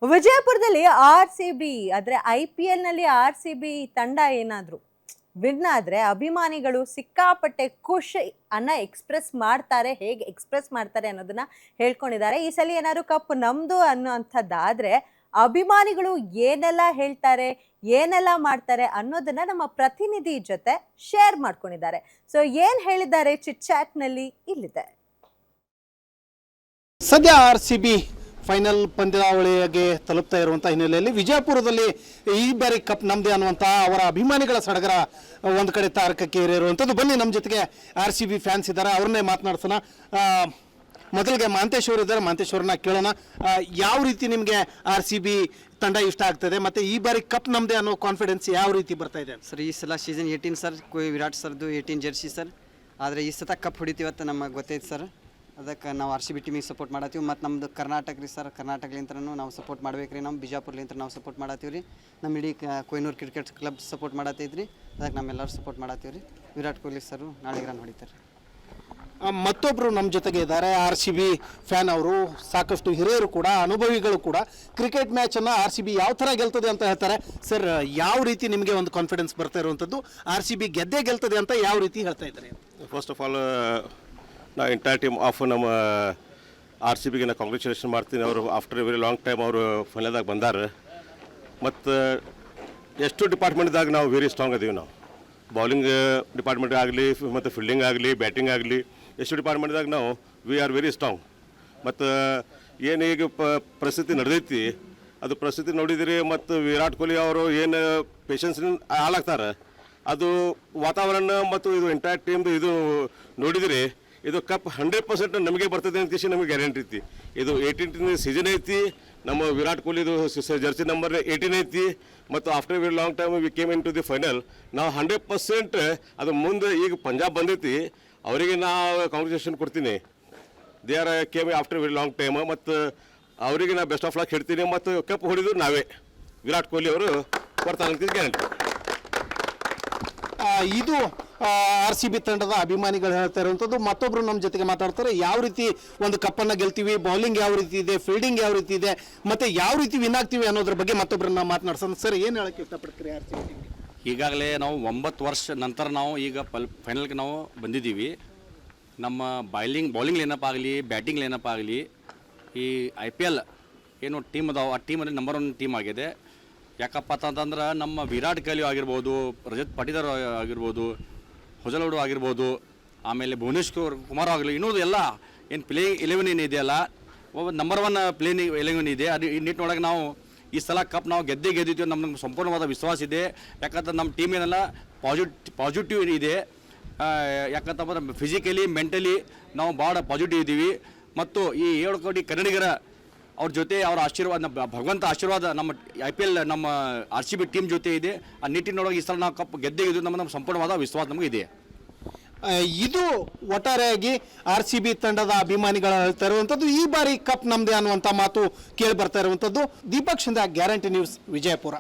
ವಿಜಯಪುರದಲ್ಲಿ RCB ಆದರೆ IPL ನಲ್ಲಿ RCB ತಂಡ ಏನಾದ್ರು ವಿನ್ ಆದ್ರೆ ಅಭಿಮಾನಿಗಳು ಸಿಕ್ಕಾಪಟ್ಟೆ ಖುಷಿ ಎಕ್ಸ್‌ಪ್ರೆಸ್ ಮಾಡ್ತಾರೆ. ಹೇಗೆ ಎಕ್ಸ್‌ಪ್ರೆಸ್ ಮಾಡ್ತಾರೆ ಅನ್ನೋದನ್ನ ಹೇಳ್ಕೊಂಡಿದ್ದಾರೆ. ಈ ಸಲ ಏನಾದ್ರು ಕಪ್ ನಮ್ದು ಅನ್ನೋಂಥದ್ದಾದ್ರೆ ಅಭಿಮಾನಿಗಳು ಏನೆಲ್ಲ ಹೇಳ್ತಾರೆ, ಏನೆಲ್ಲ ಮಾಡ್ತಾರೆ ಅನ್ನೋದನ್ನ ನಮ್ಮ ಪ್ರತಿನಿಧಿ ಜೊತೆ ಶೇರ್ ಮಾಡ್ಕೊಂಡಿದ್ದಾರೆ. ಸೊ ಏನ್ ಹೇಳಿದ್ದಾರೆ ಚಿಟ್ ಚಾಟ್ ನಲ್ಲಿ ಇಲ್ಲಿದೆ. ಸದ್ಯ RCB ಫೈನಲ್ ಪಂದ್ಯಾವಳಿಗೆ ತಲುಪ್ತಾ ಇರುವಂಥ ಹಿನ್ನೆಲೆಯಲ್ಲಿ ವಿಜಯಪುರದಲ್ಲಿ ಈ ಬಾರಿ ಕಪ್ ನಮ್ಮದೇ ಅನ್ನುವಂಥ ಅವರ ಅಭಿಮಾನಿಗಳ ಸಡಗರ ಒಂದು ಕಡೆ ತಾರಕಕ್ಕೆ ಏರಿರುವಂಥದ್ದು. ಬನ್ನಿ, ನಮ್ಮ ಜೊತೆಗೆ RCB ಫ್ಯಾನ್ಸ್ ಇದ್ದಾರೆ, ಅವ್ರನ್ನೇ ಮಾತನಾಡ್ಸೋಣ. ಮೊದಲಿಗೆ ಮಾಂತೇಶ್ ಅವರು ಇದ್ದಾರೆ, ಮಾಂತೇಶ್ ಅವ್ರನ್ನ ಕೇಳೋಣ. ಯಾವ ರೀತಿ ನಿಮಗೆ RCB ತಂಡ ಇಷ್ಟ ಆಗ್ತದೆ ಮತ್ತು ಈ ಬಾರಿ ಕಪ್ ನಮ್ಮದೇ ಅನ್ನೋ ಕಾನ್ಫಿಡೆನ್ಸ್ ಯಾವ ರೀತಿ ಬರ್ತಾ ಇದೆ ಸರ್? ಈ ಸಲ ಸೀಸನ್ 18 ಸರ್, ವಿರಾಟ್ ಸರ್ದು 18 ಜರ್ಸಿ ಸರ್. ಆದರೆ ಈ ಸತ ಕಪ್ ಹೊಡಿತೀವತ್ತ ನಮಗೆ ಗೊತ್ತೈತೆ ಸರ್. ಅದಕ್ಕೆ ನಾವು RCB ಟೀಮಿಗೆ ಸಪೋರ್ಟ್ ಮಾಡತ್ತೀವಿ. ಮತ್ತು ನಮ್ಮದು ಕರ್ನಾಟಕ ರೀ ಸರ್, ಕರ್ನಾಟಕಲಿಂತ್ರನೂ ನಾವು ಸಪೋರ್ಟ್ ಮಾಡ್ಬೇಕು ರೀ. ನಮ್ಮ ಬಿಜಾಪುರ್ಲಿಂತ್ರ ನಾವು ಸಪೋರ್ಟ್ ಮಾಡತ್ತೀವಿ ರೀ. ನಮ್ಮ ಇಡೀ ಕೊಯ್ನೂರು ಕ್ರಿಕೆಟ್ ಕ್ಲಬ್ ಸಪೋರ್ಟ್ ಮಾಡತ್ತೈತೆ ರೀ. ಅದಕ್ಕೆ ನಮ್ಮೆಲ್ಲರೂ ಸಪೋರ್ಟ್ ಮಾಡತ್ತೀವಿ ರೀ. ವಿರಾಟ್ ಕೊಹ್ಲಿ ಸರು ನಾಳೆಗೆ ರನ್ ಹೊಡಿತಾರೆ. ಮತ್ತೊಬ್ಬರು ನಮ್ಮ ಜೊತೆಗೆ ಇದ್ದಾರೆ, RCB ಫ್ಯಾನ್ ಅವರು, ಸಾಕಷ್ಟು ಹಿರಿಯರು ಕೂಡ, ಅನುಭವಿಗಳು ಕೂಡ. ಕ್ರಿಕೆಟ್ ಮ್ಯಾಚನ್ನು RCB ಯಾವ ಥರ ಗೆಲ್ತದೆ ಅಂತ ಹೇಳ್ತಾರೆ. ಸರ್, ಯಾವ ರೀತಿ ನಿಮಗೆ ಒಂದು ಕಾನ್ಫಿಡೆನ್ಸ್ ಬರ್ತಾ ಇರುವಂಥದ್ದು? RCB ಗೆದ್ದೇ ಗೆಲ್ತದೆ ಅಂತ ಯಾವ ರೀತಿ ಹೇಳ್ತಾ ಇದ್ದಾರೆ? ಫಸ್ಟ್ ಆಫ್ ಆಲ್ ನಾ ಎಂಟೈರ್ ಟೀಮ್ ಆಫ್ ನಮ್ಮ RCBಗೆ ನಾ ಕಾಂಗ್ರ್ಯಾಚುಲೇಷನ್ ಮಾಡ್ತೀನಿ. ಅವರು after A very long time ಅವರು ಫೈನಲ್ದಾಗ ಬಂದಾರೆ. ಮತ್ತು ಎಷ್ಟು ಡಿಪಾರ್ಟ್ಮೆಂಟ್ದಾಗ ನಾವು ವೆರಿ ಸ್ಟ್ರಾಂಗ್ ಅದೀವಿ. ನಾವು ಬೌಲಿಂಗ್ ಡಿಪಾರ್ಟ್ಮೆಂಟ್ ಆಗಲಿ ಮತ್ತು ಫೀಲ್ಡಿಂಗ್ ಆಗಲಿ ಬ್ಯಾಟಿಂಗ್ ಆಗಲಿ ಎಷ್ಟು ಡಿಪಾರ್ಟ್ಮೆಂಟ್ದಾಗ ನಾವು ವಿ ಆರ್ ವೆರಿ ಸ್ಟ್ರಾಂಗ್. ಮತ್ತು ಏನು ಈಗ ಪರಿಸ್ಥಿತಿ ನಡೆದೈತಿ ಅದು ಪರಿಸ್ಥಿತಿ ನೋಡಿದಿರಿ. ಮತ್ತು ವಿರಾಟ್ ಕೊಹ್ಲಿ ಅವರು ಏನು ಪೇಷನ್ಸ್ನಿಂದ ಹಾಳಾಗ್ತಾರೆ, ಅದು ವಾತಾವರಣ ಮತ್ತು ಇದು ಎಂಟೈರ್ ಟೀಮ್ದು ಇದು ನೋಡಿದಿರಿ. ಇದು ಕಪ್ 100% ನಮಗೆ ಬರ್ತದೆ ಅಂತ ನಮಗೆ ಗ್ಯಾರಂಟಿ ಐತಿ. ಇದು 18 ಸೀಸನ್ ಐತಿ. ನಮ್ಮ ವಿರಾಟ್ ಕೊಹ್ಲಿದು ಜರ್ಸಿ ನಂಬರ್ 18 ಐತಿ. ಮತ್ತು after very long time we came into the final. ನಾವು 100% ಅದು ಮುಂದೆ ಈಗ ಪಂಜಾಬ್ ಬಂದೈತಿ, ಅವರಿಗೆ ನಾವು ಕಾಂಗ್ರ್ಯಾಚುಲೇಷನ್ ಕೊಡ್ತೀನಿ. They are came after very long time. ಮತ್ತು ಅವರಿಗೆ ನಾನು ಬೆಸ್ಟ್ ಆಫ್ ಲಕ್ ಹೇಳ್ತೀನಿ. ಮತ್ತು ಕಪ್ ಹೊಡಿದ್ರು ನಾವೇ, ವಿರಾಟ್ ಕೊಹ್ಲಿ ಅವರು ಕೊಡ್ತಾರೆ ಅಂತ ಗ್ಯಾರಂಟಿ. ಇದು RCB ತಂಡದ ಅಭಿಮಾನಿಗಳು ಹೇಳ್ತಾ ಇರುವಂಥದ್ದು. ಮತ್ತೊಬ್ಬರು ನಮ್ಮ ಜೊತೆಗೆ ಮಾತಾಡ್ತಾರೆ. ಯಾವ ರೀತಿ ಒಂದು ಕಪ್ಪನ್ನು ಗೆಲ್ತೀವಿ, ಬೌಲಿಂಗ್ ಯಾವ ರೀತಿ ಇದೆ, ಫೀಲ್ಡಿಂಗ್ ಯಾವ ರೀತಿ ಇದೆ, ಮತ್ತು ಯಾವ ರೀತಿ ವಿನ್ ಆಗ್ತೀವಿ ಅನ್ನೋದ್ರ ಬಗ್ಗೆ ಮತ್ತೊಬ್ಬರನ್ನ ಮಾತನಾಡ್ಸೋಣ. ಸರ್, ಏನು ಹೇಳೋಕ್ಕೆ ಇಷ್ಟಪಡ್ತೀರಿ RCB ಟೀಮ್ಗೆ? ಈಗಾಗಲೇ ನಾವು 9 ವರ್ಷ ನಂತರ ನಾವು ಈಗ ಫೈನಲ್ಗೆ ನಾವು ಬಂದಿದ್ದೀವಿ. ನಮ್ಮ ಬೌಲಿಂಗ್ ಲೈನಪ್ ಆಗಲಿ, ಬ್ಯಾಟಿಂಗ್ ಲೈನಪ್ ಆಗಲಿ, ಈ IPL ಏನು ಟೀಮ್ ಅದಾವೆ ಆ ಟೀಮಲ್ಲಿ ನಂಬರ್ 1 ಟೀಮ್ ಆಗಿದೆ. ಯಾಕಪ್ಪ ಅಂತಂದ್ರೆ ನಮ್ಮ ವಿರಾಟ್ ಕೊಹ್ಲಿ ಆಗಿರ್ಬೋದು, ರಜತ್ ಪಾಟೀದಾರ್ ಆಗಿರ್ಬೋದು, ಹೊಜಲೋಡು ಆಗಿರ್ಬೋದು, ಆಮೇಲೆ ಭುವನೇಶ್ವರ್ ಕುಮಾರ್ ಆಗಲಿ, ಇನ್ನೊಂದು ಎಲ್ಲ ಏನು ಪ್ಲೇಯಿಂಗ್ 11 ಏನಿದೆಯಲ್ಲ, ನಂಬರ್ 1 ಪ್ಲೇಯಿಂಗ್ 11 ಇದೆ. ಅದು ಈ ನಿಟ್ಟಿನೊಳಗೆ ನಾವು ಈ ಸಲ ಕಪ್ ನಾವು ಗೆದ್ದಿದ್ದೀವಿ. ನಮ್ಗೆ ಸಂಪೂರ್ಣವಾದ ವಿಶ್ವಾಸ ಇದೆ. ಯಾಕಂದ್ರೆ ನಮ್ಮ ಟೀಮ್ ಏನೆಲ್ಲ ಪಾಸಿಟಿವ್ ಇದೆ. ಯಾಕಂತಂದ್ರೆ ಫಿಸಿಕಲಿ ಮೆಂಟಲಿ ನಾವು ಭಾಳ ಪಾಸಿಟಿವ್ ಇದ್ದೀವಿ. ಮತ್ತು ಈ 7 ಕೋಟಿ ಕನ್ನಡಿಗರ ಅವ್ರ ಜೊತೆ ಅವರ ಆಶೀರ್ವಾದ, ಭಗವಂತ ಆಶೀರ್ವಾದ ನಮ್ಮ IPL ನಮ್ಮ RCB ಟೀಮ್ ಜೊತೆ ಇದೆ. ಆ ನಿಟ್ಟಿನೊಳಗೆ ಈ ಸಲ ನಾವು ಕಪ್ ಗೆದ್ದಿದ್ದು ನಮ್ಮ ಸಂಪೂರ್ಣವಾದ ವಿಶ್ವಾಸ ನಮಗೆ ಇದೆ. ಇದು ಒಟ್ಟಾರೆಯಾಗಿ RCB ತಂಡದ ಅಭಿಮಾನಿಗಳು ಹೇಳ್ತಾ ಇರುವಂಥದ್ದು. ಈ ಬಾರಿ ಕಪ್ ನಮ್ಮದೇ ಅನ್ನುವಂಥ ಮಾತು ಕೇಳಿ ಬರ್ತಾ ಇರುವಂಥದ್ದು. Deepak Shinde, guarantee news, Vijayapura.